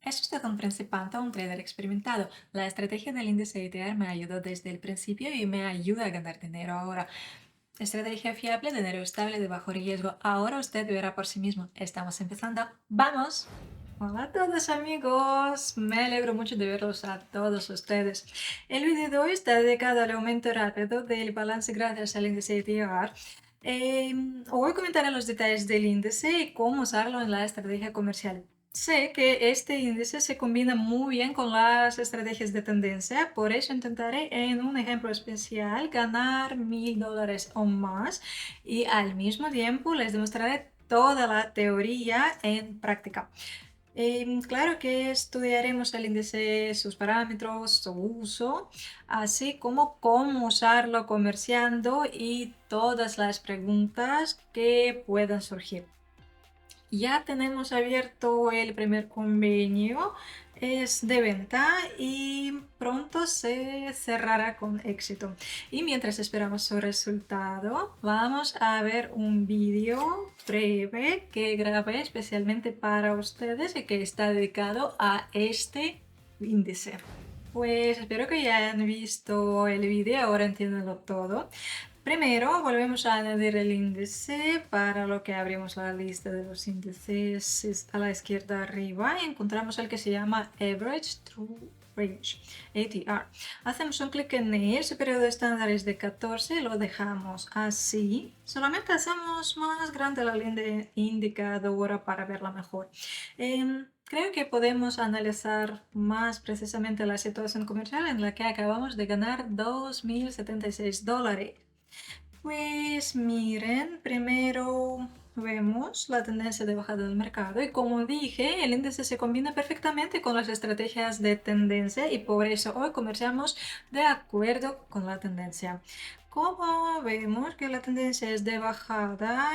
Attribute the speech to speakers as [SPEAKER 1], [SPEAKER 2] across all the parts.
[SPEAKER 1] Es usted un principiante o un trader experimentado. La estrategia del índice ITR me ayudó desde el principio y me ayuda a ganar dinero ahora. Estrategia fiable, dinero estable, de bajo riesgo. Ahora usted verá por sí mismo. Estamos empezando. ¡Vamos! Hola a todos amigos, me alegro mucho de verlos a todos ustedes. El vídeo de hoy está dedicado al aumento rápido del balance gracias al índice ITR. Hoy comentaré los detalles del índice y cómo usarlo en la estrategia comercial. Sé que este índice se combina muy bien con las estrategias de tendencia, por eso intentaré en un ejemplo especial ganar $1000 o más y al mismo tiempo les demostraré toda la teoría en práctica. Claro que estudiaremos el índice, sus parámetros, su uso, así como cómo usarlo comerciando y todas las preguntas que puedan surgir. Ya tenemos abierto el primer convenio, es de venta y pronto se cerrará con éxito. Y mientras esperamos su resultado, vamos a ver un vídeo breve que grabé especialmente para ustedes y que está dedicado a este índice. Pues espero que ya hayan visto el vídeo, ahora entiendenlo todo. Primero volvemos a añadir el índice, para lo que abrimos la lista de los índices a la izquierda arriba y encontramos el que se llama Average True Range, ATR. Hacemos un clic en él, su periodo estándar es de 14, lo dejamos así. Solamente hacemos más grande la línea indicadora para verla mejor. Creo que podemos analizar más precisamente la situación comercial en la que acabamos de ganar $2076. Pues miren, primero vemos la tendencia de bajada del mercado y como dije, el índice se combina perfectamente con las estrategias de tendencia y por eso hoy comerciamos de acuerdo con la tendencia. Como vemos que la tendencia es de bajada,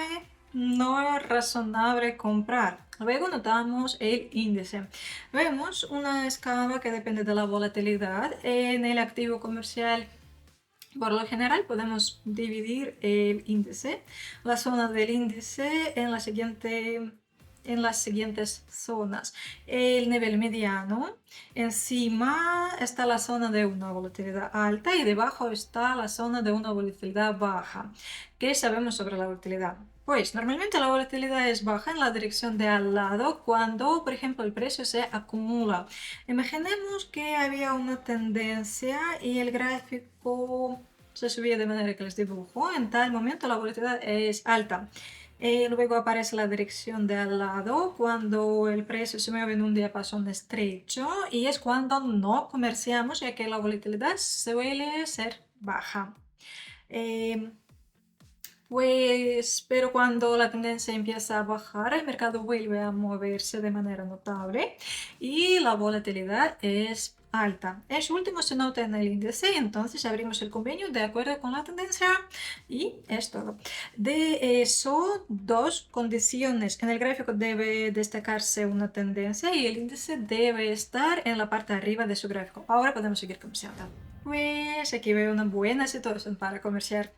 [SPEAKER 1] no es razonable comprar. Luego notamos el índice. Vemos una escala que depende de la volatilidad en el activo comercial. Por lo general podemos dividir el índice, la zona del índice en las siguientes zonas. El nivel mediano, encima está la zona de una volatilidad alta y debajo está la zona de una volatilidad baja. ¿Qué sabemos sobre la volatilidad? Pues normalmente la volatilidad es baja en la dirección de al lado cuando, por ejemplo, el precio se acumula. Imaginemos que había una tendencia y el gráfico se subía de manera que les dibujo. En tal momento la volatilidad es alta. Luego aparece la dirección de al lado cuando el precio se mueve en un diapasón estrecho y es cuando no comerciamos ya que la volatilidad suele ser baja. Eh, pero cuando la tendencia empieza a bajar, el mercado vuelve a moverse de manera notable y la volatilidad es alta. Eso último se nota en el índice, entonces abrimos el convenio de acuerdo con la tendencia y es todo. De eso, dos condiciones. En el gráfico debe destacarse una tendencia y el índice debe estar en la parte de arriba de su gráfico. Ahora podemos seguir comerciando. Pues aquí veo una buena situación para comerciar,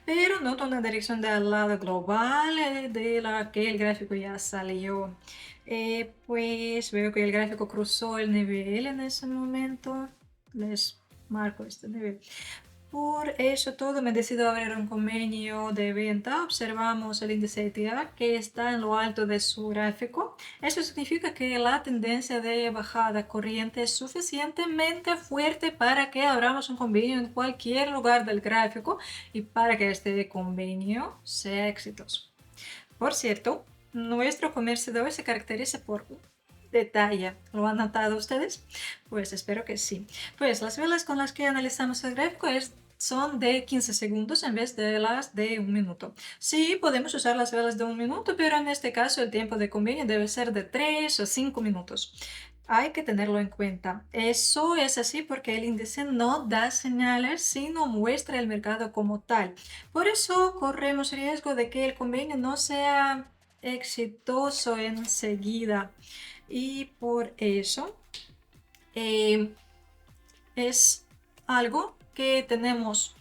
[SPEAKER 1] pero noto una dirección de al lado global de la que el gráfico ya salió. Pues veo que el gráfico cruzó el nivel en ese momento. Les marco este nivel. Por eso todo me decido abrir un convenio de venta. Observamos el índice ETA que está en lo alto de su gráfico. Eso significa que la tendencia de bajada corriente es suficientemente fuerte para que abramos un convenio en cualquier lugar del gráfico y para que este convenio sea exitoso. Por cierto, nuestro comercio de hoy se caracteriza por un detalle. ¿Lo han notado ustedes? Pues espero que sí. Pues las velas con las que analizamos el gráfico son de 15 segundos en vez de las de un minuto. Sí, podemos usar las velas de un minuto, pero en este caso el tiempo de convenio debe ser de 3 o 5 minutos. Hay que tenerlo en cuenta. Eso es así porque el índice no da señales, sino muestra el mercado como tal. Por eso corremos riesgo de que el convenio no sea exitoso enseguida. Y por eso eh, es algo que tenemos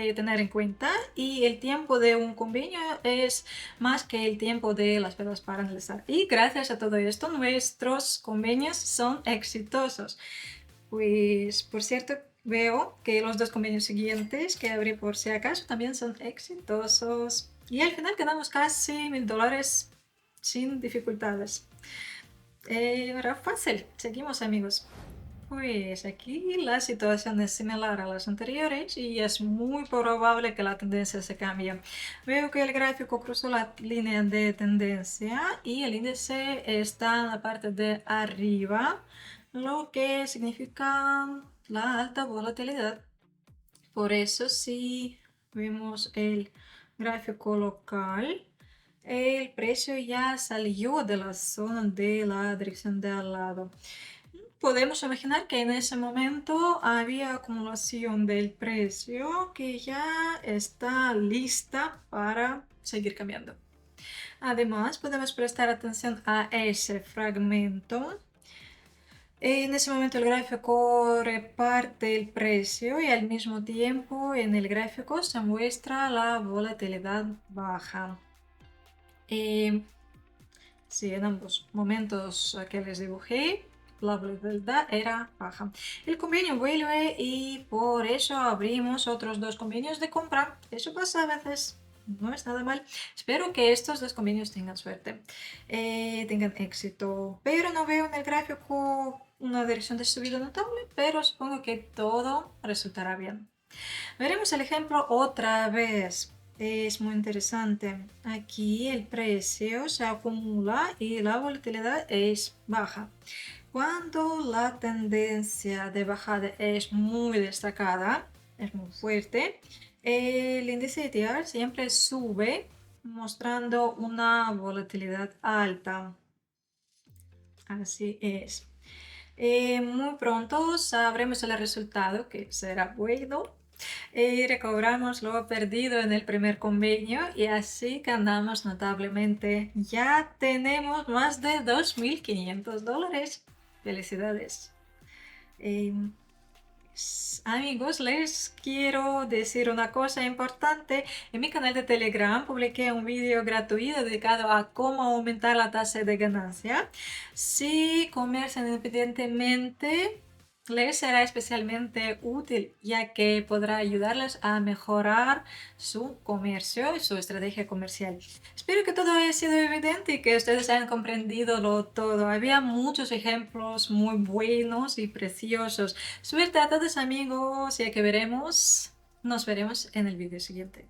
[SPEAKER 1] que tener en cuenta y el tiempo de un convenio es más que el tiempo de las ventas para analizar. Y gracias a todo esto, nuestros convenios son exitosos. Pues, por cierto, veo que los dos convenios siguientes que abrí por si acaso también son exitosos. Y al final ganamos casi $1000 sin dificultades. Era fácil. Seguimos, amigos. Pues aquí la situación es similar a las anteriores y es muy probable que la tendencia se cambie. Veo que el gráfico cruzó la línea de tendencia y el índice está en la parte de arriba, lo que significa la alta volatilidad. Por eso si vemos el gráfico local, el precio ya salió de la zona de la dirección de al lado. Podemos imaginar que en ese momento había acumulación del precio que ya está lista para seguir cambiando. Además, podemos prestar atención a ese fragmento. En ese momento el gráfico reparte el precio y al mismo tiempo en el gráfico se muestra la volatilidad baja. Sí, en ambos momentos que les dibujé, la volatilidad era baja. El convenio vuelve y por eso abrimos otros dos convenios de compra. Eso pasa a veces, no es nada mal. Espero que estos dos convenios tengan suerte, tengan éxito. Pero no veo en el gráfico una dirección de subida notable, pero supongo que todo resultará bien. Veremos el ejemplo otra vez. Es muy interesante. Aquí el precio se acumula y la volatilidad es baja. Cuando la tendencia de bajada es muy destacada, es muy fuerte, el índice TR siempre sube mostrando una volatilidad alta. Así es. Muy pronto sabremos el resultado, que será bueno. Y recobramos lo perdido en el primer convenio y así ganamos notablemente. Ya tenemos más de $2500. Felicidades. Amigos, les quiero decir una cosa importante. En mi canal de Telegram publiqué un vídeo gratuito dedicado a cómo aumentar la tasa de ganancia. Si comercian independientemente, les será especialmente útil, ya que podrá ayudarles a mejorar su comercio y su estrategia comercial. Espero que todo haya sido evidente y que ustedes hayan comprendido todo. Había muchos ejemplos muy buenos y preciosos. Suerte a todos, amigos, ya que nos veremos en el vídeo siguiente.